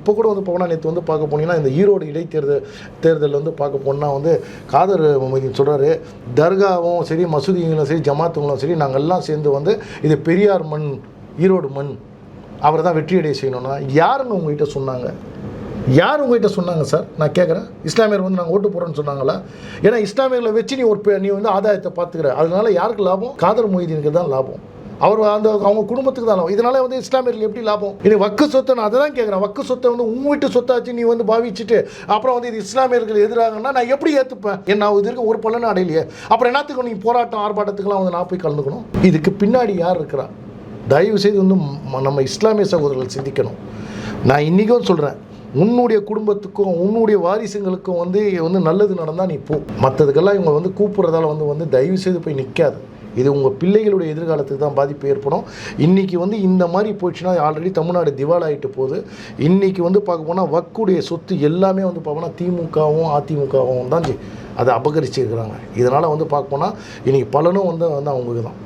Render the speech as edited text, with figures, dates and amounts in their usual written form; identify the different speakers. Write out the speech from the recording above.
Speaker 1: இப்போ கூட வந்து போனால் நேற்று வந்து பார்க்க போனீங்கன்னா இந்த ஈரோடு தேர்தல் வந்து பார்க்க போனால் வந்து காதர் மொய்தீன் சொல்கிறாரு, தர்காவும் சரி மசூதிகளும் சரி ஜமாத்துங்களும் சரி நாங்கள் எல்லாம் சேர்ந்து வந்து இது பெரியார் மண், ஈரோடு மண், அவரை தான் வெற்றியடைய செய்யணும்னா யாருங்க உங்ககிட்ட சொன்னாங்க? யார் உங்கள்கிட்ட சொன்னாங்க சார்? நான் கேட்குறேன். இஸ்லாமியர் வந்து நாங்கள் ஓட்டு போகிறோன்னு சொன்னாங்களா? ஏன்னா இஸ்லாமியர்களை வச்சு நீ வந்து ஆதாயத்தை பார்த்துக்கிற, அதனால யாருக்கு லாபம்? காதர் மொய்தீனுக்கு தான் லாபம். அவர் அவங்க குடும்பத்துக்கு தான் லாபம். இதனால வந்து இஸ்லாமியர்கள் எப்படி லாபம்? இனி வக்கு சொத்தை நான் அதை தான் கேட்குறேன். வக்கு சொத்தை வந்து உங்கள் வீட்டு சொத்தாச்சு நீ வந்து பாவிச்சுட்டு அப்புறம் வந்து இது இஸ்லாமியர்கள் எதிராகனா நான் எப்படி ஏற்றுப்பேன்? என்ன இது இருக்க ஒரு பலனும் அடையிலையே, அப்புறம் என்னத்துக்கு நீங்கள் போராட்டம் ஆர்ப்பாட்டத்துக்கெல்லாம் வந்து நான் போய் கலந்துக்கணும்? இதுக்கு பின்னாடி யார் இருக்கிறா? தயவு செய்து வந்து நம்ம இஸ்லாமிய சகோதரர்கள் சிந்திக்கணும். நான் இன்றைக்கும் சொல்கிறேன், உன்னுடைய குடும்பத்துக்கும் உன்னுடைய வாரிசுங்களுக்கும் வந்து நல்லது நடந்தால் நீ போ. மற்றதுக்கெல்லாம் இவங்க வந்து கூப்பிட்றதால வந்து தயவு செய்து போய் நிற்காது. இது உங்கள் பிள்ளைகளுடைய எதிர்காலத்துக்கு தான் பாதிப்பு ஏற்படும். இன்றைக்கி வந்து இந்த மாதிரி போயிடுச்சுன்னா ஆல்ரெடி தமிழ்நாடு திவாலாகிட்டு போகுது. இன்றைக்கி வந்து பார்க்க போனால் வக்குடைய சொத்து எல்லாமே வந்து பார்ப்போம்னா திமுகவும் அதிமுகவும் தான் அதை அபகரிச்சிருக்கிறாங்க. இதனால் வந்து பார்க்க போனால் இன்றைக்கி பலனும் வந்து அவங்களுக்கு தான்.